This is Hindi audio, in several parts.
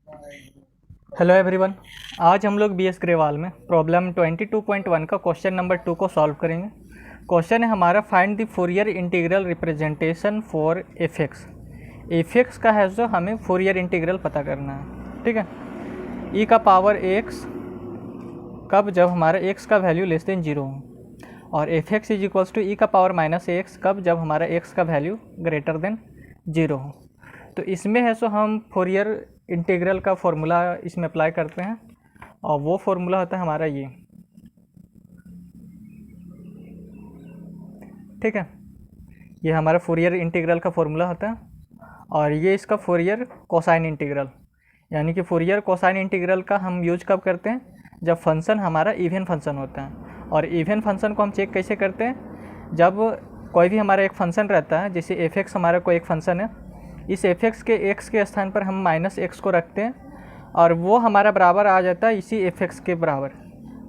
Hello everyone. आज हम लोग बीएस ग्रेवाल में प्रॉब्लम 22.1 का क्वेश्चन नंबर 2 को सॉल्व करेंगे। क्वेश्चन है हमारा, find the Fourier integral representation for F x का है जो हमें फूरियर इंटीग्रल पता करना है। ठीक है, ई का पावर एक्स कब, जब हमारा एक्स का वैल्यू लेस देन जीरो हो, और f x is equals to e का पावर माइनस एक्स कब, जब हमारा एक्स का वैल्यू ग्रेटर देन जीरो हो। तो इसमें है सो हम फोरियर इंटीग्रल का फॉर्मूला इसमें अप्लाई करते हैं, और वो फॉर्मूला होता है हमारा ये। ठीक है, ये हमारा फोरियर इंटीग्रल का फॉर्मूला होता है, और ये इसका फोरियर कोसाइन इंटीग्रल, यानी कि फोरियर कोसाइन इंटीग्रल का हम यूज कब करते हैं, जब फंक्शन हमारा इवन फंक्शन होता है। और इवन फंक्शन को हम चेक कैसे करते हैं, जब कोई भी हमारा एक फंक्शन रहता है, जैसे एफ एक्स हमारा कोई एक फंक्शन है, इस एफ एक्स के एक्स के स्थान पर हम माइनस एक्स को रखते हैं, और वो हमारा बराबर आ जाता है इसी एफ एक्स के बराबर।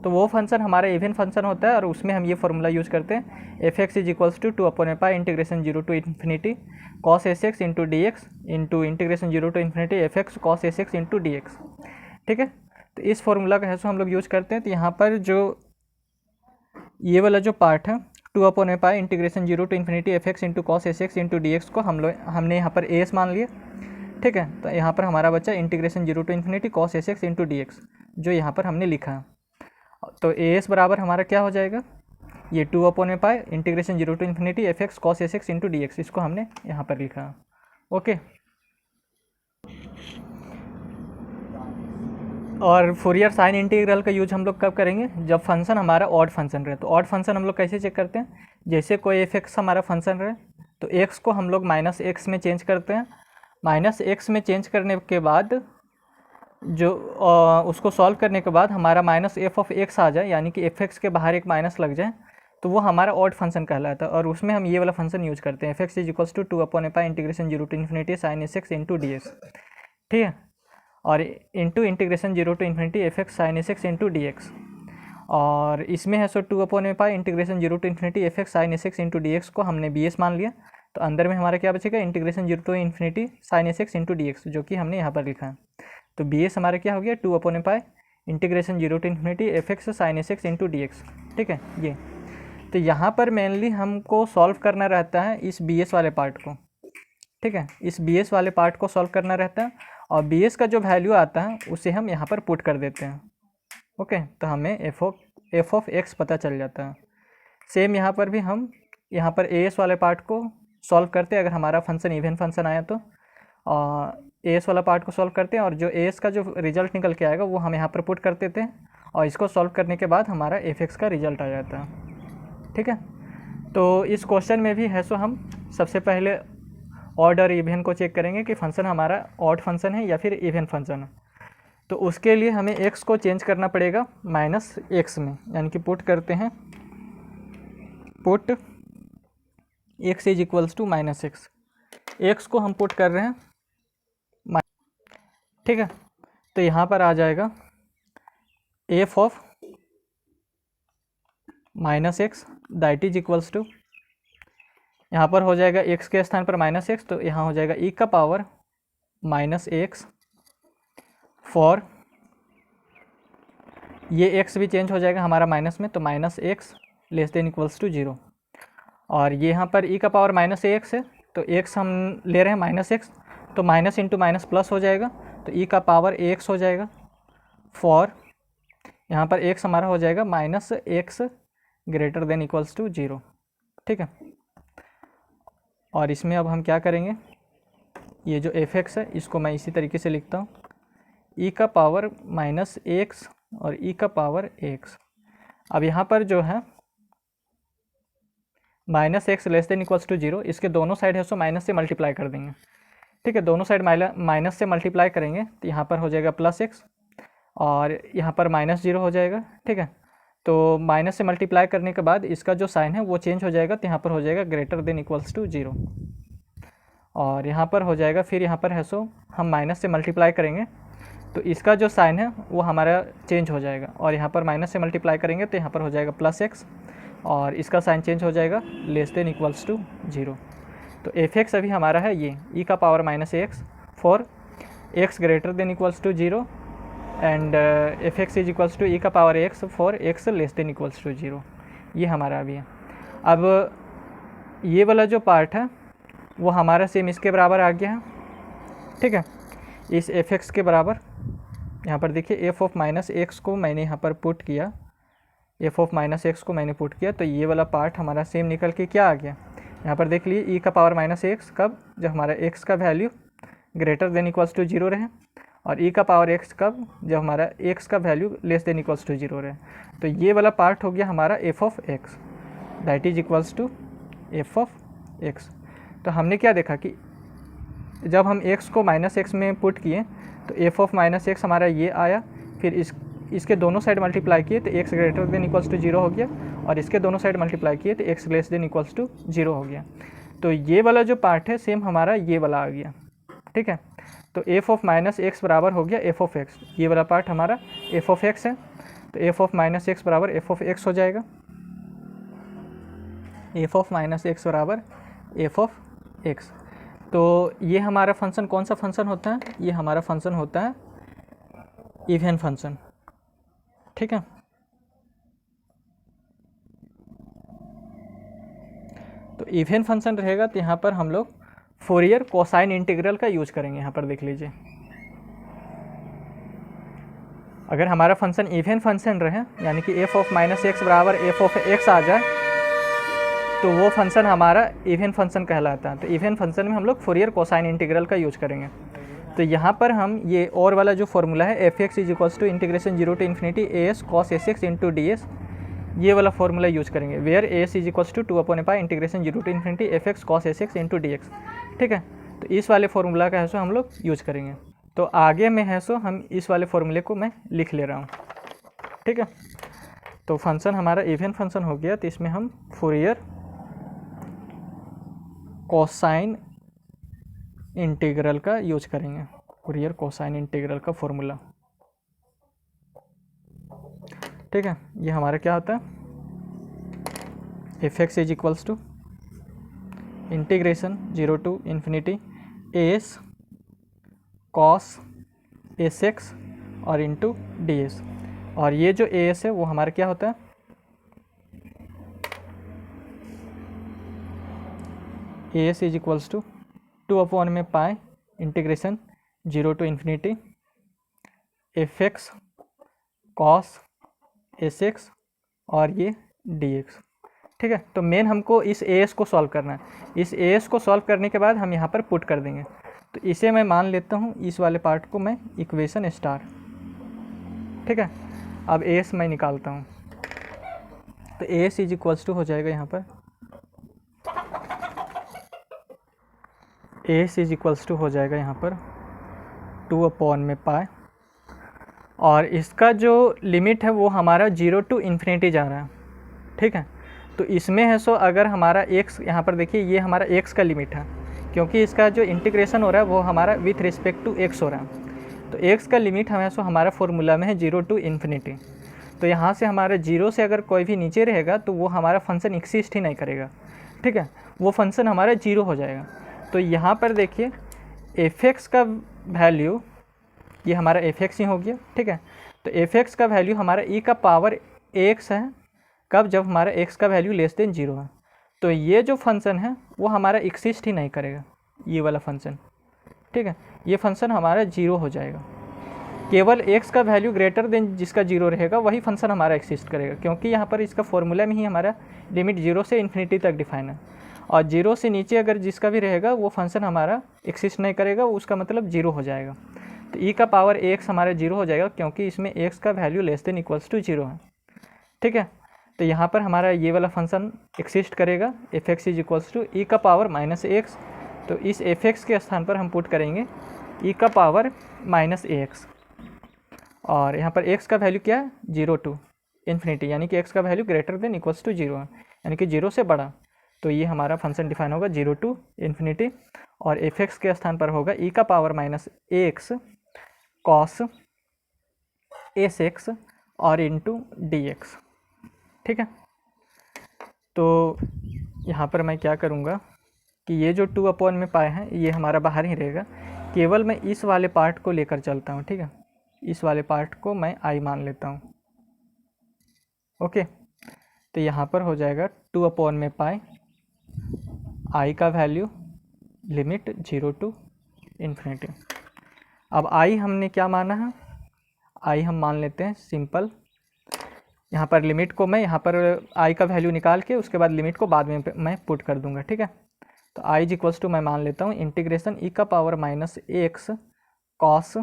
तो वो फंक्शन हमारा इवन फंक्शन होता है, और उसमें हम ये फॉर्मूला यूज़ करते हैं, f x is equals to 2/पाई integration 0 to infinity cos s x into d x into integration 0 to infinity f x cos s x into d x. ठीक है, तो इस फॉर्मूला का है सो हम लोग यूज़ करते हैं। तो यहाँ पर जो ये वाला जो पार्ट है 2/पाई integration 0 to infinity f x into cos s x into d x को हमने यहाँ पर एस मान लिया। ठीक है, तो यहाँ पर हमारा बच्चा integration 0 to infinity cos s x into d x, जो यहाँ पर हमने लिखा है। तो एस बराबर हमारा क्या हो जाएगा, ये 2/पाई integration 0 to infinity f x cos s x into d x, इसको हमने यहाँ पर लिखा है। ओके, और फोरियर साइन इंटीग्रल का यूज हम लोग कब करेंगे, जब फंक्शन हमारा ऑड फंक्शन रहे। तो ऑड फंक्शन हम लोग कैसे चेक करते हैं, जैसे कोई एफ एक्स हमारा फंक्शन रहे, तो एक्स को हम लोग माइनस एक्स में चेंज करते हैं। माइनस एक्स में चेंज करने के बाद जो उसको सॉल्व करने के बाद हमारा माइनस एफ ऑफ एक्स आ जाए, यानी कि एफ एक्स के बाहर एक माइनस लग जाए, तो वो हमारा ऑड फंक्शन कहलाता है। और उसमें हम ये वाला फंक्शन यूज करते हैं, f x is equals to 2/पाई integration 0 to infinity sine s x into d x. ठीक है, और into integration 0 to infinity f x sine s x into d x. और इसमें है सो 2/पाई integration 0 to infinity f x sine s x into d x को हमने बी एस मान लिया। तो अंदर में हमारा क्या बचेगा, integration 0 to infinity sine s x into d x, जो कि हमने यहाँ पर लिखा है। तो बी एस हमारा क्या हो गया, 2/पाई integration 0 to infinity f x sine s x into d x. ठीक है, ये तो यहाँ पर मेनली हमको सॉल्व करना रहता है इस बी एस वाले पार्ट को। ठीक है, इस बी एस वाले पार्ट को सॉल्व करना रहता है, और बी एस का जो वैल्यू आता है उसे हम यहाँ पर पुट कर देते हैं। ओके, तो हमें एफ ऑफ एक्स पता चल जाता है। सेम यहाँ पर भी हम यहाँ पर ए एस वाले पार्ट को सॉल्व करते हैं, अगर हमारा फंक्शन इवन फंक्शन आया तो ए एस वाला पार्ट को सॉल्व करते हैं, और जो ए एस का जो रिजल्ट निकल के आएगा वो हम यहाँ पर पुट कर देते हैं, और इसको सॉल्व करने के बाद हमारा एफ एक्स का रिजल्ट आ जाता है। ठीक है, तो इस क्वेश्चन में भी है सो हम सबसे पहले ऑड और इवन को चेक करेंगे कि फंक्शन हमारा ऑड फंक्शन है या फिर इवन फंक्शन है। तो उसके लिए हमें एक्स को चेंज करना पड़ेगा माइनस एक्स में, यानी कि पुट करते हैं, put x is equals to minus x. X को हम पुट कर रहे हैं। ठीक है, तो यहाँ पर आ जाएगा f of minus x that is equals to, यहाँ पर हो जाएगा एक्स के स्थान पर माइनस एक्स, तो यहाँ हो जाएगा ई का पावर माइनस एक्स फॉर, ये एक्स भी चेंज हो जाएगा हमारा माइनस में, तो minus x less than equals to 0। और ये यहाँ पर ई का पावर माइनस एक्स है, तो एक्स हम ले रहे हैं माइनस एक्स, तो माइनस इंटू माइनस प्लस हो जाएगा, तो ई का पावर एक्स हो जाएगा फॉर, यहाँ पर एक्स हमारा हो जाएगा minus x greater than equals to 0। ठीक है, और इसमें अब हम क्या करेंगे, ये जो एफ एक्स है इसको मैं इसी तरीके से लिखता हूँ, ई का पावर माइनस एक्स और ई का पावर एक्स। अब यहाँ पर जो है minus x less than equals to 0, इसके दोनों साइड है सो माइनस से मल्टीप्लाई कर देंगे। ठीक है, दोनों साइड माइनस से मल्टीप्लाई करेंगे, तो यहाँ पर हो जाएगा प्लस एक्स, और यहाँ पर माइनस 0 हो जाएगा। ठीक है, तो माइनस से मल्टीप्लाई करने के बाद इसका जो साइन है वो चेंज हो जाएगा, तो यहाँ पर हो जाएगा ग्रेटर देन इक्वल्स टू 0, और यहाँ पर हो जाएगा, फिर यहाँ पर है सो हम माइनस से मल्टीप्लाई करेंगे, तो इसका जो साइन है वो हमारा चेंज हो जाएगा, और यहाँ पर माइनस से मल्टीप्लाई करेंगे तो यहाँ पर हो जाएगा प्लस एक्स, और इसका साइन चेंज हो जाएगा लेस देन इक्वल्स टू 0। तो एफ एक्स अभी हमारा है ये ई का power minus x for x greater than equals to 0 and f x is equals to e का power x for x less than equals to 0। ये हमारा अभी है। अब ये वाला जो पार्ट है वो हमारा सेम इसके बराबर आ गया है, ठीक है, इस एफ एक्स के बराबर। यहाँ पर देखिए एफ ऑफ माइनस एक्स को मैंने यहाँ पर पुट किया, एफ ऑफ माइनस एक्स को मैंने पुट किया, तो ये वाला पार्ट हमारा सेम निकल के क्या आ गया, यहाँ पर देख लीजिए ई का पावर माइनस एक्स कब, जब हमारा एक्स का value greater than equals to 0 रहे, और ई का पावर एक्स कब, जब हमारा एक्स का value less than equals to 0 रहे। तो ये वाला पार्ट हो गया हमारा f of x that is equals to f of x. तो हमने क्या देखा कि जब हम x को माइनस एक्स में पुट किए तो एफ ऑफ माइनस एक्स हमारा ये आया, फिर इसके दोनों साइड मल्टीप्लाई किए तो x greater than equals to 0 हो गया, और इसके दोनों साइड मल्टीप्लाई किए तो x less than equals to 0 हो गया। तो ये वाला जो पार्ट है सेम हमारा ये वाला आ गया, ठीक है। तो एफ ऑफ माइनस एक्स बराबर हो गया एफ ऑफ एक्स, ये वाला पार्ट हमारा एफ ऑफ एक्स है, तो एफ ऑफ माइनस एक्स बराबर एफ ऑफ एक्स हो जाएगा, एफ ऑफ माइनस एक्स बराबर एफ ऑफ एक्स। तो ये हमारा फंक्शन कौन सा फंक्शन होता है, ये हमारा फंक्शन होता है इवन फंक्शन, ठीक है। तो इवन फंक्शन रहेगा तो यहाँ पर हम लोग फोरियर कोसाइन इंटीग्रल का यूज करेंगे। यहाँ पर देख लीजिए, अगर हमारा फंक्शन इवन फंक्शन रहे यानी कि एफ ऑफ माइनस एक्स बराबर एफ ऑफ एक्स आ जाए तो वो फंक्शन हमारा इवन फंक्शन कहलाता है। तो इवन फंक्शन में हम लोग फोरियर कोसाइन इंटीग्रल का यूज करेंगे। तो यहाँ पर हम ये और वाला जो फॉर्मूला है f x is equals to integration 0 to infinity a s cos s x into d s, ये वाला फॉर्मूला यूज करेंगे, where a s is equals to 2/π integration 0 to infinity f x cos s x into d x, ठीक है। तो इस वाले फॉर्मूला का है सो हम लोग यूज करेंगे। तो आगे में है सो हम इस वाले फॉर्मूले को मैं लिख ले रहा हूँ, ठीक है। तो फंक्शन हमारा इवन फंक्शन हो गया, तो इसमें हम फोरियर कोसाइन इंटीग्रल का यूज करेंगे, फोरियर कोसाइन इंटीग्रल का फॉर्मूला, ठीक है। ये हमारा क्या होता है, f x is equals to integration 0 to infinity a s cos s x और इंटू डी एस, और ये जो ए एस है वो हमारा क्या होता है, a s is equals to 2/π integration 0 to infinity f x cos s x और ये डी एक्स, ठीक है। तो मेन हमको इस ए एस को सॉल्व करना है, इस ए एस को सॉल्व करने के बाद हम यहाँ पर पुट कर देंगे। तो इसे मैं मान लेता हूँ, इस वाले पार्ट को मैं इक्वेशन स्टार, ठीक है। अब ए एस मैं निकालता हूँ, तो a s is equals to हो जाएगा यहाँ पर a s is equals to हो जाएगा यहाँ पर 2/π, और इसका जो लिमिट है वो हमारा 0 टू इन्फिनिटी जा रहा है, ठीक है। तो इसमें है सो अगर हमारा x, यहाँ पर देखिए ये हमारा x का लिमिट है, क्योंकि इसका जो इंटीग्रेशन हो रहा है वो हमारा विथ रिस्पेक्ट टू x हो रहा है। तो x का लिमिट हमें सो हमारा फॉर्मूला में है 0 टू इन्फिनिटी। तो यहाँ से हमारा 0 से अगर कोई भी नीचे रहेगा तो वो हमारा फंक्शन एक्सिस्ट ही नहीं करेगा, ठीक है, वो फंक्शन हमारा 0 हो जाएगा। तो यहाँ पर देखिए एफ एक्स का वैल्यू, ये हमारा एफ एक्स ही हो गया, ठीक है। तो एफ एक्स का वैल्यू हमारा ई का पावर एक्स है, कब, जब हमारा एक्स का वैल्यू लेस देन 0 है। तो ये जो फंक्शन है वो हमारा एक्सिस्ट ही नहीं करेगा, ये वाला फंक्शन, ठीक है। ये फंक्शन हमारा 0 हो जाएगा, केवल एक्स का वैल्यू ग्रेटर देन जिसका 0 रहेगा वही फंक्शन हमारा एक्सिस्ट करेगा, क्योंकि यहाँ पर इसका फॉर्मूला में ही हमारा लिमिट 0 से इन्फिनिटी तक डिफाइन है, और 0 से नीचे अगर जिसका भी रहेगा वो फंक्शन हमारा एक्सिस्ट नहीं करेगा, उसका मतलब 0 हो जाएगा। तो ई का पावर एक्स हमारा 0 हो जाएगा, क्योंकि इसमें एक्स का value less than equals to 0 है, ठीक है। तो यहाँ पर हमारा ये वाला फंक्शन एक्सिस्ट करेगा, f x is equals to e का पावर माइनस एक्स। तो इस एफ एक्स के स्थान पर हम पुट करेंगे ई का पावर माइनस ए एक्स, और यहाँ पर एक्स का वैल्यू क्या है 0 टू इन्फिनिटी, यानी कि एक्स का value greater than equals to 0 है, यानी कि 0 से बड़ा। तो ये हमारा फंक्शन डिफाइन होगा 0 टू इन्फिनिटी, और एफ एक्स के स्थान पर होगा ई का power minus a x cos s x और इंटू डी एक्स, ठीक है। तो यहाँ पर मैं क्या करूँगा कि ये जो 2/π है ये हमारा बाहर ही रहेगा, केवल मैं इस वाले पार्ट को लेकर चलता हूँ, ठीक है, इस वाले पार्ट को मैं आई मान लेता हूँ। ओके, तो यहाँ पर हो जाएगा 2/पाई आई का वैल्यू लिमिट 0 टू इन्फिनिटी। अब आई हमने क्या माना है, आई हम मान लेते हैं सिंपल, यहाँ पर लिमिट को मैं यहाँ पर आई का वैल्यू निकाल के उसके बाद लिमिट को बाद में मैं पुट कर दूंगा, ठीक है। तो आई इक्वल्स टू मैं मान लेता हूँ इंटीग्रेशन ई का power minus x cos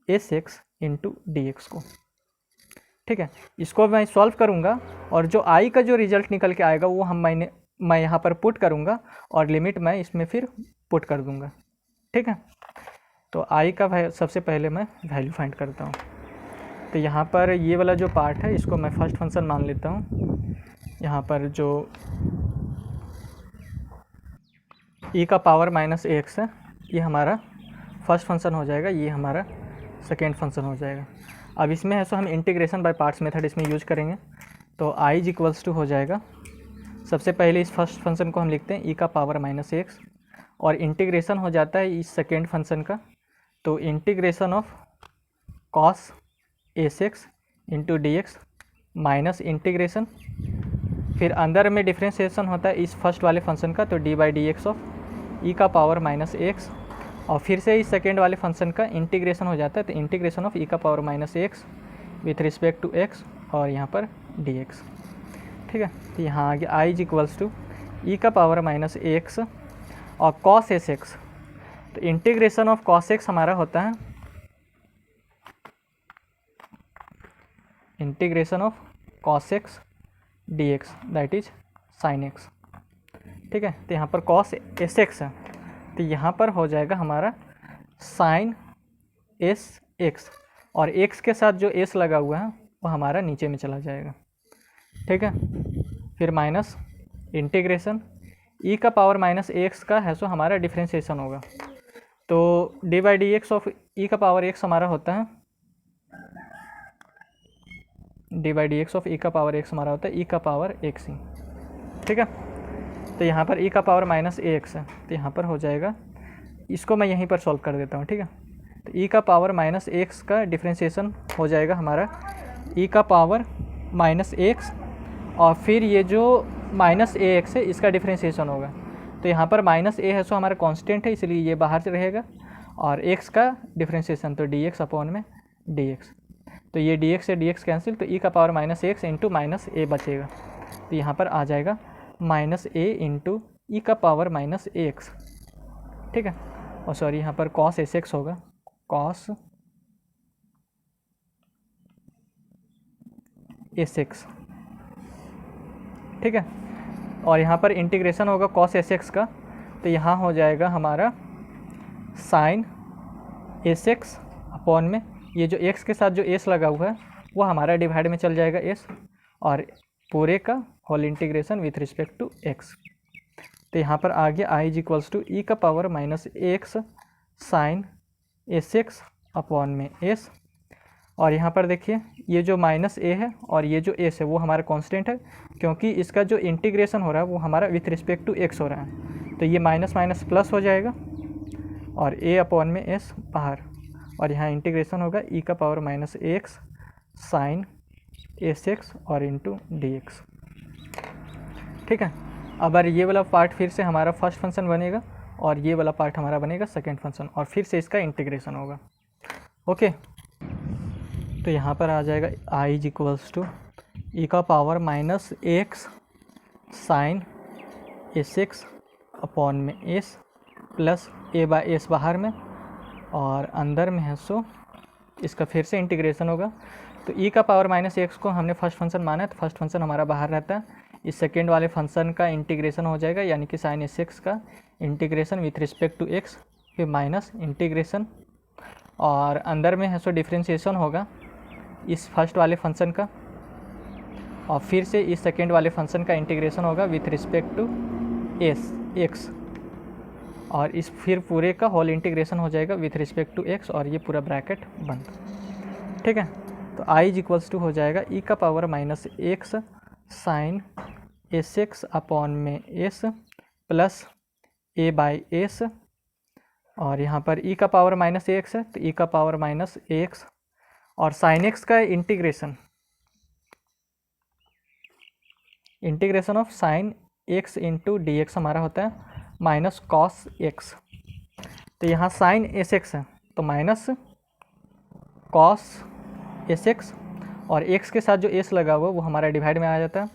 s x into d x को, ठीक है। इसको मैं सॉल्व करूँगा और जो आई का जो रिजल्ट निकल के आएगा वो मैं यहाँ पर पुट करूँगा और लिमिट मैं इसमें फिर पुट कर दूँगा, ठीक है। तो आई का सबसे पहले मैं वैल्यू फाइंड करता हूँ। तो यहाँ पर ये वाला जो पार्ट है इसको मैं फर्स्ट फंक्शन मान लेता हूँ। यहाँ पर जो ई का पावर माइनस एक्स है ये हमारा फर्स्ट फंक्शन हो जाएगा, ये हमारा सेकेंड फंक्शन हो जाएगा। अब इसमें है सो हम इंटीग्रेशन बाय पार्ट्स मेथड इसमें यूज करेंगे। तो आई इक्वल्स टू हो जाएगा, सबसे पहले इस फर्स्ट फंक्शन को हम लिखते हैं ई का पावर माइनस एक्स और इंटीग्रेशन हो जाता है इस सेकेंड फंक्शन का, तो integration of cos s x into d x minus integration, फिर अंदर में डिफ्रेंशिएशन होता है इस फर्स्ट वाले फंक्शन का, तो d by d x of e का पावर माइनस एक्स, और फिर से इस सेकेंड वाले फंक्शन का इंटीग्रेशन हो जाता है, तो इंटीग्रेशन ऑफ ई का power minus x with respect to x और यहाँ पर डी एक्स, ठीक है। तो यहाँ आगे आई इक्वल्स टू ई का पावर माइनस एक्स और कॉस एस एक्स, तो इंटीग्रेशन ऑफ कॉस एक्स हमारा होता है integration of cos x D x that is sine x, ठीक है। तो यहाँ पर कॉस एस एक्स है तो यहाँ पर हो जाएगा हमारा साइन एस एक्स, और एक्स के साथ जो एस लगा हुआ है वो हमारा नीचे में चला जाएगा, ठीक है। फिर माइनस इंटीग्रेशन ई का पावर माइनस एक्स का है सो हमारा डिफ्रेंशिएशन होगा, तो d by d x of e का पावर एक्स हमारा होता है d by d x of e का पावर एक्स हमारा होता है ई का पावर एक्स ही, ठीक है। तो यहाँ पर ई का पावर माइनस ए एक्स है तो यहाँ पर हो जाएगा, इसको मैं यहीं पर सॉल्व कर देता हूँ, ठीक है। तो ई का पावर माइनस एक्स का डिफ्रेंशिएशन हो जाएगा हमारा ई का पावर माइनस एक्स, और फिर ये जो माइनस ए एक्स है इसका डिफ्रेंशिएशन होगा, तो यहाँ पर माइनस ए है सो हमारा कांस्टेंट है इसलिए ये बाहर से रहेगा, और एक्स का डिफ्रेंशिएशन तो डी एक्स अपॉन में डी एक्स, तो ये डी एक्स से डी एक्स कैंसिल, तो ई का power minus x into minus a बचेगा, तो यहाँ पर आ जाएगा माइनस ए इंटू ई का पावर माइनस एक्स, ठीक है। और सॉरी यहाँ पर कॉस एस एक्स होगा, कॉस एस एक्स, ठीक है। और यहाँ पर इंटीग्रेशन होगा कॉस एस एक्स का, तो यहाँ हो जाएगा हमारा साइन एस एक्स अपॉन में ये जो एक्स के साथ जो एस लगा हुआ है वो हमारा डिवाइड में चल जाएगा एस, और पूरे का whole integration with respect to x. तो यहाँ पर आ गया आई इक्वल्स टू ई का power minus x sine s x upon में एस, और यहाँ पर देखिए ये जो माइनस ए है और ये जो एस है वो हमारा कांस्टेंट है, क्योंकि इसका जो इंटीग्रेशन हो रहा है वो हमारा विथ रिस्पेक्ट टू एक्स हो रहा है, तो ये माइनस माइनस प्लस हो जाएगा और ए अपॉन में एस बाहर, और यहाँ इंटीग्रेशन होगा ई का power minus x sine s x और इंटू डी एक्स, ठीक है। अब ये वाला पार्ट फिर से हमारा फर्स्ट फंक्शन बनेगा और ये वाला पार्ट हमारा बनेगा सेकेंड फंक्शन, और फिर से इसका इंटीग्रेशन होगा, ओके। तो यहाँ पर आ जाएगा आई इक्वल्स टू ई का power minus x sine s x upon में s plus a by s बाहर में और अंदर में है सो इसका फिर से इंटीग्रेशन होगा। तो ई का पावर माइनस एक्स को हमने फर्स्ट फंक्शन माना है तो फर्स्ट फंक्शन हमारा बाहर रहता है, इस सेकेंड वाले फंक्शन का इंटीग्रेशन हो जाएगा, यानी कि साइन एस एक्स का integration with respect to x, फिर माइनस इंटीग्रेशन और अंदर में है सो डिफ्रेंशिएशन होगा इस फर्स्ट वाले फंक्शन का, और फिर से इस सेकेंड वाले फंक्शन का इंटीग्रेशन होगा with respect to s x, और इस फिर पूरे का होल इंटीग्रेशन हो जाएगा विथ रिस्पेक्ट टू एक्स, और ये पूरा ब्रैकेट बंद, ठीक है। तो आई इक्वल्स टू हो जाएगा ई का power minus x sine s x upon में s plus a by s, और यहाँ पर e का पावर माइनस ए एक्स है तो e का पावर माइनस ए एक्स, और साइन एक्स का integration of sine x into d x हमारा होता है माइनस कॉस एक्स। तो यहाँ साइन एस एक्स है तो माइनस कॉस एस एक्स, और एक्स के साथ जो एस लगा हुआ वो हमारा डिवाइड में आ जाता है,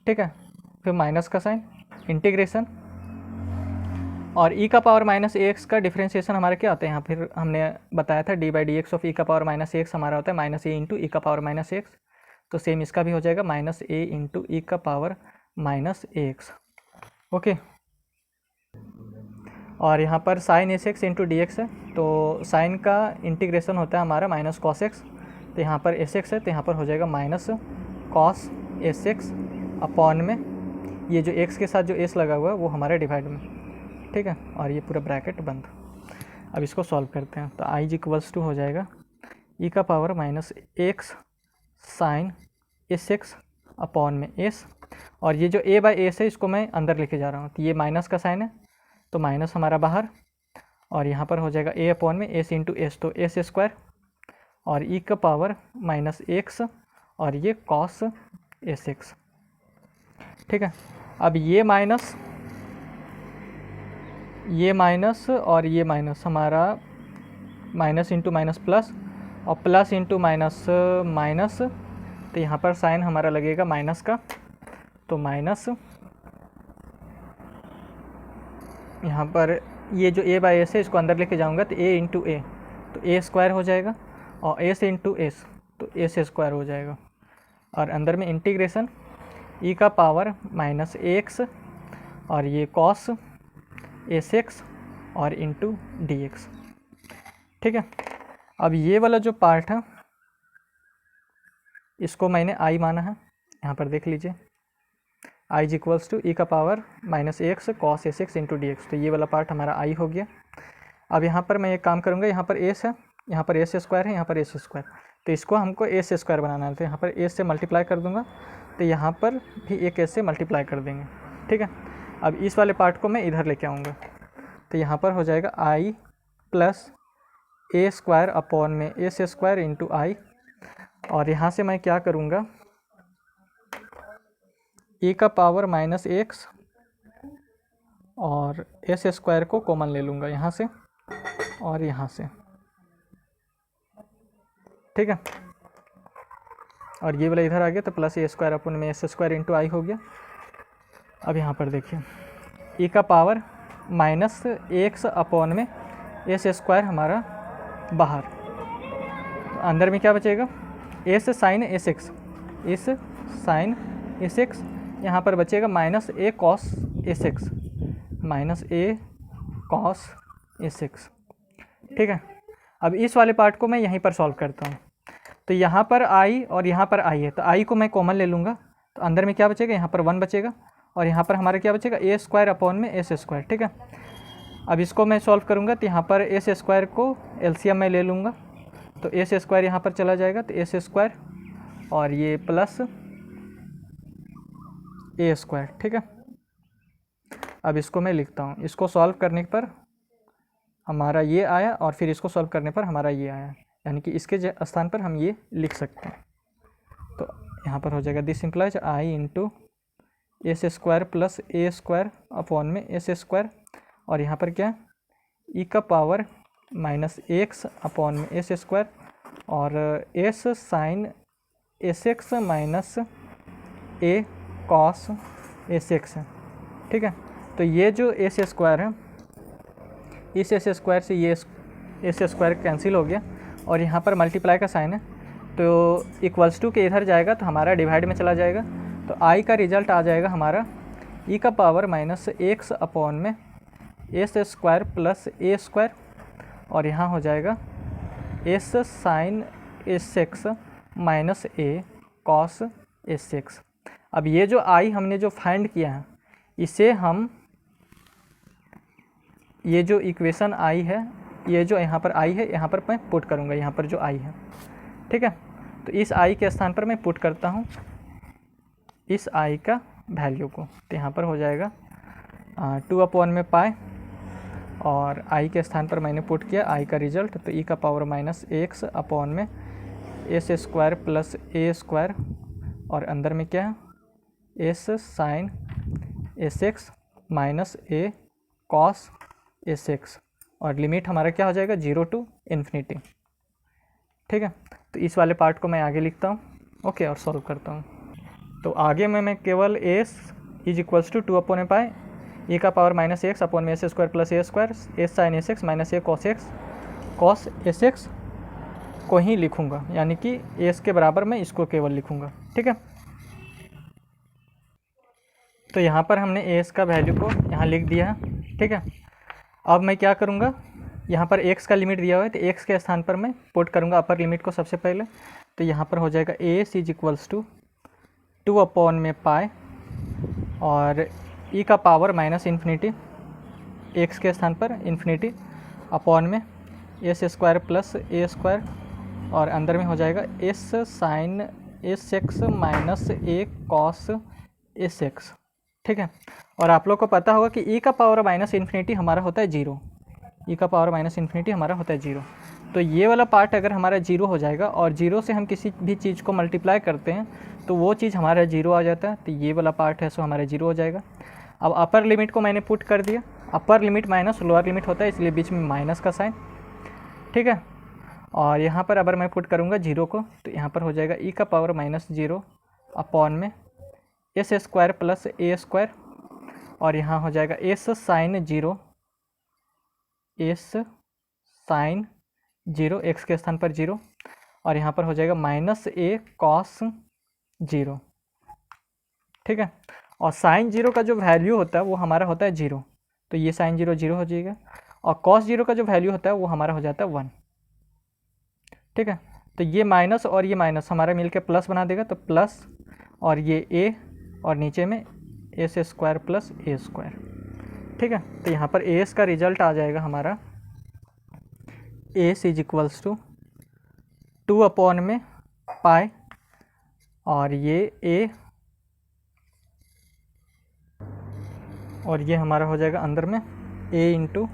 ठीक है। फिर माइनस का साइन इंटीग्रेशन, और e का पावर माइनस ए एक्स का डिफ्रेंशिएशन हमारा क्या होता है, यहाँ फिर हमने बताया था d by d x of e का पावर माइनस ए एक्स हमारा होता है माइनस ए इंटू ई का पावर माइनस एक्स। तो सेम इसका भी हो जाएगा माइनस ए इंटू ई का power minus a x, okay. और यहाँ पर sine s x into d x है तो साइन का इंटीग्रेशन होता है हमारा माइनस कॉस एक्स, तो यहाँ पर एस एक्स है तो यहाँ पर हो जाएगा minus cos s x upon में ये जो एक्स के साथ जो एस लगा हुआ है वो हमारे डिवाइड में, ठीक है। और ये पूरा ब्रैकेट बंद। अब इसको सॉल्व करते हैं तो आई जी इक्वल्स टू हो जाएगा ई का power minus x sine s x upon में एस, और ये जो ए बाई एस है इसको मैं अंदर लेके जा रहा हूँ तो ये माइनस का साइन है तो माइनस हमारा बाहर, और यहाँ पर हो जाएगा ए अपॉन में एस इंटू एस तो एस स्क्वायर, और ई का पावर माइनस एक्स और ये कॉस एस एक्स, ठीक है। अब ये माइनस और ये माइनस हमारा माइनस इंटू माइनस प्लस और प्लस इंटू माइनस माइनस, तो यहाँ पर साइन हमारा लगेगा माइनस का, तो माइनस यहाँ पर ये जो ए बाई एस है इसको अंदर लेके जाऊँगा तो ए इंटू ए तो ए स्क्वायर हो जाएगा, और एस इंटू एस तो एस स्क्वायर हो जाएगा, और अंदर में इंटीग्रेशन ई का पावर माइनस एक्स और ये कॉस एस एक्स और इंटू डी एक्स, ठीक है। अब ये वाला जो पार्ट है इसको मैंने आई माना है, यहाँ पर देख लीजिए आई जी इक्वल्स टू ई का power minus x cos s x into d x, तो ये वाला पार्ट हमारा आई हो गया। अब यहाँ पर मैं एक काम करूँगा, यहाँ पर एस है, यहाँ पर एस स्क्वायर है, यहाँ पर एस स्क्वायर, तो इसको हमको एस स्क्वायर बनाना है तो यहाँ पर एस से मल्टीप्लाई कर दूँगा, तो यहाँ पर भी एक एस से मल्टीप्लाई कर देंगे, ठीक है। अब इस वाले पार्ट को मैं इधर लेके आऊँगा तो यहाँ पर हो जाएगा आई प्लस ए स्क्वायर अपॉन में एस स्क्वायर इंटू आई, और यहाँ से मैं क्या करूँगा e का पावर माइनस एक्स और एस स्क्वायर को कॉमन ले लूँगा यहाँ से और यहाँ से, ठीक है। और ये वाला इधर आ गया तो प्लस ए स्क्वायर अपन में एस स्क्वायर इंटू आई हो गया। अब यहाँ पर देखिए e का पावर माइनस एक्स अपॉन में एस स्क्वायर हमारा बाहर, तो अंदर में क्या बचेगा s sine s x, s sine s x, यहाँ पर बचेगा minus a cos s x, minus a cos s x, ठीक है। अब इस वाले पार्ट को मैं यहीं पर सॉल्व करता हूँ, तो यहाँ पर आई और यहाँ पर आई है तो आई को मैं कॉमन ले लूँगा, तो अंदर में क्या बचेगा यहाँ पर 1 बचेगा, और यहाँ पर हमारा क्या बचेगा ए स्क्वायर अपॉन में एस स्क्वायर, ठीक है। अब इसको मैं सॉल्व करूँगा तो यहाँ पर एस स्क्वायर को एलसीएम में ले लूँगा, तो एस स्क्वायर यहाँ पर चला जाएगा तो एस स्क्वायर और ये प्लस ए स्क्वायर, ठीक है। अब इसको मैं लिखता हूँ, इसको सॉल्व करने पर हमारा ये आया और फिर इसको सॉल्व करने पर हमारा ये आया, यानी कि इसके स्थान पर हम ये लिख सकते हैं। तो यहाँ पर हो जाएगा this implies I into s square plus a square upon में एस स्क्वायर, और यहाँ पर क्या ई का पावर माइनस एक्स अपॉन में एस स्क्वायर और s sine s x minus a cos s x है, ठीक है। तो ये जो एस स्क्वायर है इस एस स्क्वायर से ये एस स्क्वायर कैंसिल हो गया, और यहाँ पर मल्टीप्लाई का साइन है तो इक्वल्स टू के इधर जाएगा तो हमारा डिवाइड में चला जाएगा, तो आई का रिजल्ट आ जाएगा हमारा ई का पावर माइनस एक्स अपॉन में s square plus a square, और यहाँ हो जाएगा s sine s x minus a cos s x. अब ये जो आई हमने जो फाइंड किया है इसे हम ये जो इक्वेशन आई है ये जो यहाँ पर आई है यहाँ पर मैं पुट करूँगा, यहाँ पर जो आई है, ठीक है। तो इस आई के स्थान पर मैं पुट करता हूँ इस आई का वैल्यू को, तो यहाँ पर हो जाएगा 2 अपॉन में पाई और i के स्थान पर मैंने पुट किया i का रिजल्ट, तो e का पावर माइनस एक्स अपॉन में s square plus a square, और अंदर में क्या है s sine s x minus a cos s x, और लिमिट हमारा क्या हो जाएगा 0 टू इन्फिनिटी। ठीक है, तो इस वाले पार्ट को मैं आगे लिखता हूँ, ओके, और सॉल्व करता हूँ। तो आगे में मैं केवल s is equals to 2 upon में पाए ए का पावर माइनस एक्स अपॉन में s square plus a square, s sine s x minus a cos s x को ही लिखूँगा, यानी कि एस के बराबर मैं इसको केवल लिखूँगा। ठीक है, तो यहाँ पर हमने एस का वैल्यू को यहाँ लिख दिया है। ठीक है, अब मैं क्या करूँगा, यहाँ पर एक्स का लिमिट दिया हुआ है, तो एक्स के स्थान पर मैं पुट करूँगा अपर लिमिट को सबसे पहले। तो यहाँ पर हो जाएगा s is equals to 2 upon में पाए और ई का पावर माइनस इन्फिनिटी, एक्स के स्थान पर इन्फिनिटी अपॉन में s square plus a square, और अंदर में हो जाएगा s sine s x minus a cos s x. ठीक है, और आप लोग को पता होगा कि ई का पावर माइनस इन्फिनिटी हमारा होता है 0, ई का पावर माइनस इन्फिनिटी हमारा होता है 0। तो ये वाला पार्ट अगर हमारा 0 हो जाएगा और 0 से हम किसी भी चीज़ को मल्टीप्लाई करते हैं तो वो चीज़ हमारा 0 आ जाता है, तो ये वाला पार्ट है सो हमारा 0 हो जाएगा। अब अपर लिमिट को मैंने पुट कर दिया, upper limit minus lower limit होता है इसलिए बीच में माइनस का साइन। ठीक है, और यहाँ पर अगर मैं पुट करूँगा 0 को, तो यहाँ पर हो जाएगा ई का पावर माइनस 0 अपॉन में s square plus a square, और यहाँ हो जाएगा s sine 0, s sine 0 x के स्थान पर 0, और यहाँ पर हो जाएगा माइनस ए कॉस 0। ठीक है, और साइन 0 का जो वैल्यू होता है वो हमारा होता है 0, तो ये साइन 0 0 हो जाएगा, और कॉस 0 का जो वैल्यू होता है वो हमारा हो जाता है 1। ठीक है, तो ये माइनस और ये माइनस हमारा मिलकर प्लस बना देगा, तो प्लस और ये ए और नीचे में s square plus a square. ठीक है, तो यहाँ पर एस का रिजल्ट आ जाएगा हमारा s is equals to 2 upon में पाई, और ये ए और ये हमारा हो जाएगा अंदर में ए into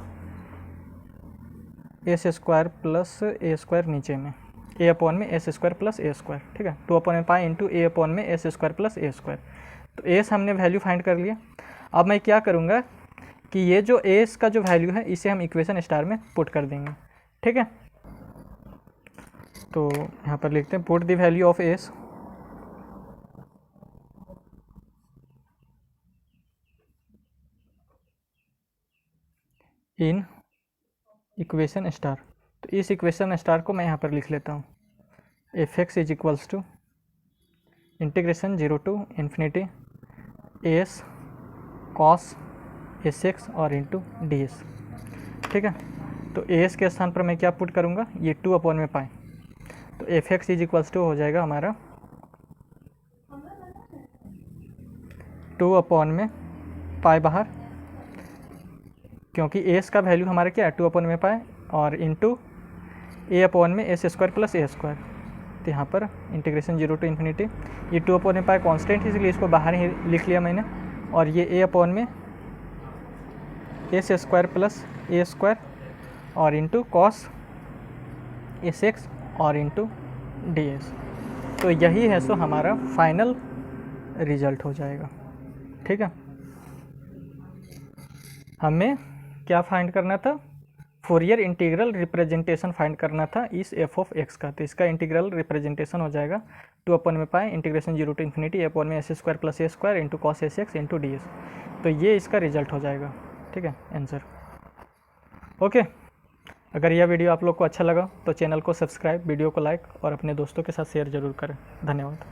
s square plus a square, नीचे में ए अपॉन में s square plus a square. ठीक है, 2 अपॉन में पाई इंटू ए अपॉन में s square plus a square. तो एस हमने वैल्यू फाइंड कर लिया। अब मैं क्या करूँगा कि ये जो एस का जो वैल्यू है इसे हम इक्वेशन स्टार में पुट कर देंगे। ठीक है, तो यहाँ पर लिखते हैं put the value of S in equation star. तो इस इक्वेशन स्टार को मैं यहाँ पर लिख लेता हूँ, f x is equals to integration 0 to infinity s cos s x और इंटू डी एस। ठीक है, तो एस के स्थान पर मैं क्या पुट करूँगा, ये 2 अपॉन में पाए, तो f x is equals to हो जाएगा हमारा 2 अपॉन में पाए बाहर, क्योंकि एस का वैल्यू हमारा क्या है 2 अपॉन में पाए, और इंटू ए अपॉन में s square plus a square. तो यहाँ पर इंटीग्रेशन 0 टू इन्फिनिटी, ये 2 अपॉन में पाए कॉन्स्टेंट है इसलिए इसको बाहर ही लिख लिया मैंने, और ये ए अपॉन में s square plus a square और इंटू कॉस एस एक्स और इंटू डी एस। तो यही है सो हमारा फाइनल रिजल्ट हो जाएगा। ठीक है, हमें क्या फाइंड करना था, फोरियर इंटीग्रल रिप्रेजेंटेशन फाइंड करना था इस एफ ऑफ एक्स का। तो इसका इंटीग्रल रिप्रेजेंटेशन हो जाएगा 2 अपॉन में pi integration 0 to infinity a upon में s square plus a square into cos s x into d s. तो ये इसका रिजल्ट हो जाएगा। ठीक है, आंसर। ओके, अगर यह वीडियो आप लोग को अच्छा लगा तो चैनल को सब्सक्राइब, वीडियो को लाइक और अपने दोस्तों के साथ शेयर ज़रूर करें। धन्यवाद।